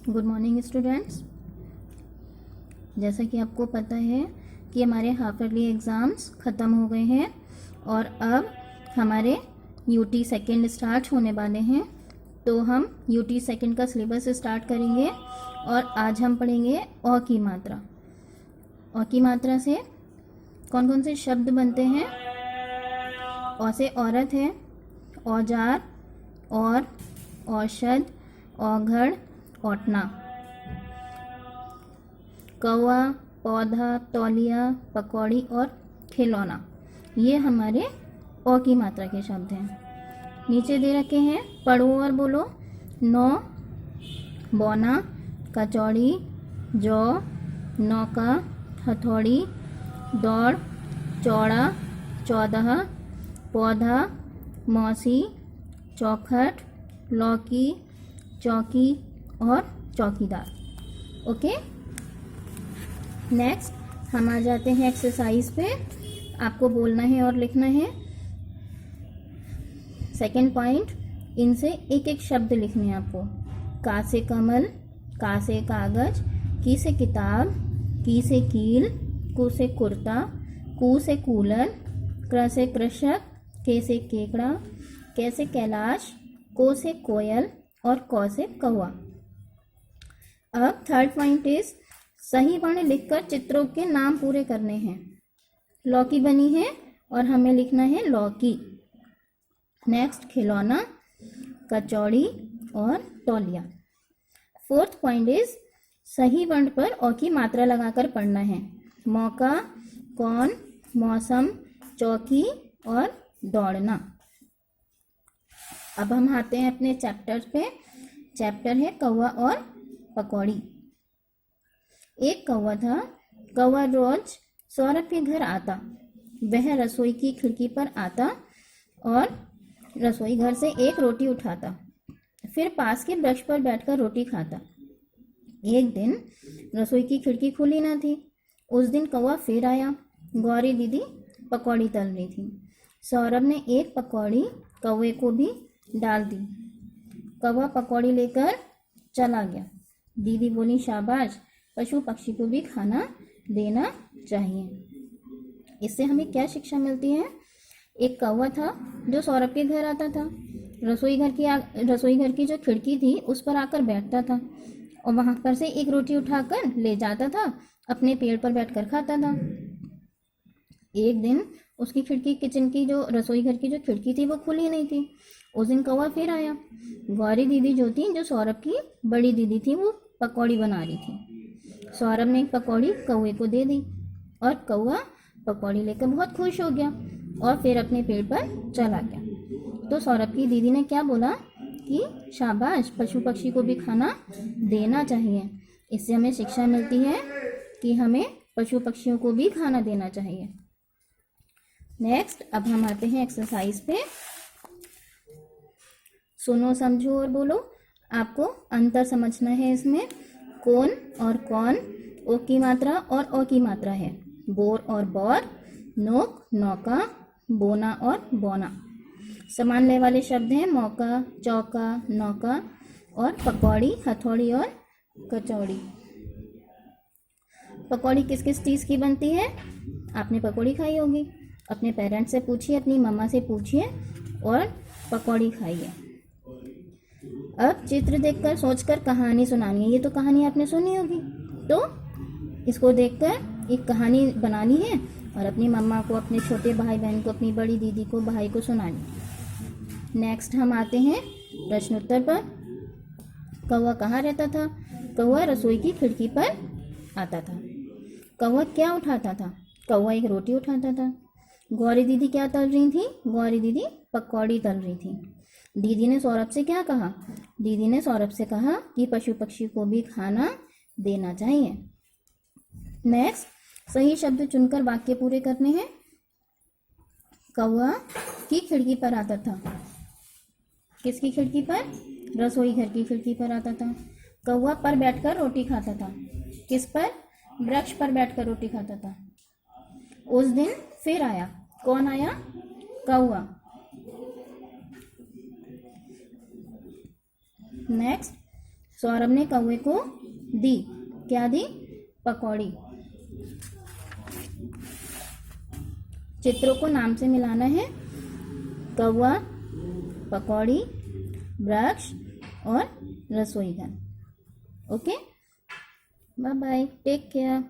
Good morning students. जैसा कि आपको पता है कि हमारे हाफ ईयरली एग्ज़ाम्स ख़त्म हो गए हैं और अब हमारे यूटी सेकंड स्टार्ट होने वाले हैं। तो हम यूटी सेकंड का सिलेबस स्टार्ट करेंगे और आज हम पढ़ेंगे अ की मात्रा। अ की मात्रा से कौन कौन से शब्द बनते हैं। अ से औरत है, औजार, और, औषध, औघड़, औटना। कौवा, पौधा, तौलिया, पकौड़ी और खिलौना, ये हमारे अ की मात्रा के शब्द हैं। नीचे दे रखे हैं, पढ़ो और बोलो। नौ, बौना, कचौड़ी, जौ, नौका, हथौड़ी, दौड़, चौड़ा, 14, पौधा, मौसी, चौखट, लौकी, चौकी और चौकीदार। ओके, नेक्स्ट हम आ जाते हैं एक्सरसाइज पे। आपको बोलना है और लिखना है। सेकंड पॉइंट, इनसे एक एक शब्द लिखने हैं आपको। का से कमल, का से कागज, की से किताब, की से कील, कु से कुर्ता, कु से कूलर, क्र से कृषक, के से केकड़ा, कै से कैलाश, को से कोयल और कौ से कौवा। अब थर्ड पॉइंट इज, सही वर्ण लिखकर चित्रों के नाम पूरे करने हैं। लौकी बनी है और हमें लिखना है लौकी। नेक्स्ट, खिलौना, कचौड़ी और तौलिया। फोर्थ पॉइंट इज, सही वर्ण पर अ की मात्रा लगाकर पढ़ना है। मौका, कौन, मौसम, चौकी और दौड़ना। अब हम आते हैं अपने चैप्टर पे। चैप्टर है कौवा और पकौड़ी। एक कौवा था। कौवा रोज सौरभ के घर आता। वह रसोई की खिड़की पर आता और रसोई घर से एक रोटी उठाता, फिर पास के वृक्ष पर बैठकर रोटी खाता। एक दिन रसोई की खिड़की खुली न थी। उस दिन कौवा फिर आया। गौरी दीदी पकौड़ी तल रही थी। सौरभ ने एक पकौड़ी कौवे को भी डाल दी। कौवा पकौड़ी लेकर चला गया। दीदी बोली, शाबाश, पशु पक्षी को भी खाना देना चाहिए। इससे हमें क्या शिक्षा मिलती है। एक कौवा था जो सौरभ के घर आता था। रसोई घर की जो खिड़की थी उस पर आकर बैठता था और वहां पर से एक रोटी उठाकर ले जाता था, अपने पेड़ पर बैठकर खाता था। एक दिन उसकी खिड़की, किचन की जो रसोई घर की जो खिड़की थी वो खुली नहीं थी। उस दिन कौवा फिर आया। गौरी दीदी जो थी, जो सौरभ की बड़ी दीदी थी, वो पकौड़ी बना रही थी। सौरभ ने एक पकौड़ी कौवे को दे दी और कौवा पकौड़ी लेकर बहुत खुश हो गया और फिर अपने पेड़ पर चला गया। तो सौरभ की दीदी ने क्या बोला कि शाबाश, पशु पक्षी को भी खाना देना चाहिए। इससे हमें शिक्षा मिलती है कि हमें पशु पक्षियों को भी खाना देना चाहिए। नेक्स्ट, अब हम आते हैं एक्सरसाइज पे। सुनो, समझो और बोलो। आपको अंतर समझना है इसमें। कौन और कौन ओ की मात्रा और अ की मात्रा है। बोर और बौर, नोक, नौका, बोना और बौना। समान लय वाले शब्द हैं मौका, चौका, नौका और पकौड़ी, हथौड़ी और कचौड़ी। पकौड़ी किस किस चीज़ की बनती है। आपने पकौड़ी खाई होगी। अपने पेरेंट्स से पूछिए, अपनी मम्मा से पूछिए और पकौड़ी खाइए। अब चित्र देखकर सोचकर कहानी सुनानी है। ये तो कहानी आपने सुनी होगी, तो इसको देखकर एक कहानी बनानी है और अपनी मम्मा को, अपने छोटे भाई बहन को, अपनी बड़ी दीदी को, भाई को सुनानी। नेक्स्ट हम आते हैं प्रश्नोत्तर पर। कौवा कहाँ रहता था। कौवा रसोई की खिड़की पर आता था। कौवा क्या उठाता था। कौवा एक रोटी उठाता था। गौरी दीदी क्या तल रही थी। गौरी दीदी पकौड़ी तल रही थी। दीदी ने सौरभ से क्या कहा। दीदी ने सौरभ से कहा कि पशु पक्षी को भी खाना देना चाहिए। नेक्स्ट, सही शब्द चुनकर वाक्य पूरे करने हैं। कौवा की खिड़की पर आता था। किसकी खिड़की पर। रसोई घर की खिड़की पर आता था। कौवा पर बैठकर रोटी खाता था। किस पर। वृक्ष पर बैठकर रोटी खाता था। उस दिन फिर आया। कौन आया। कौवा। नेक्स्ट, सौरभ ने कौवे को दी, क्या दी? पकौड़ी। चित्रों को नाम से मिलाना है, कौवा, पकौड़ी, वृक्ष और रसोई घर। Okay, bye bye, take care.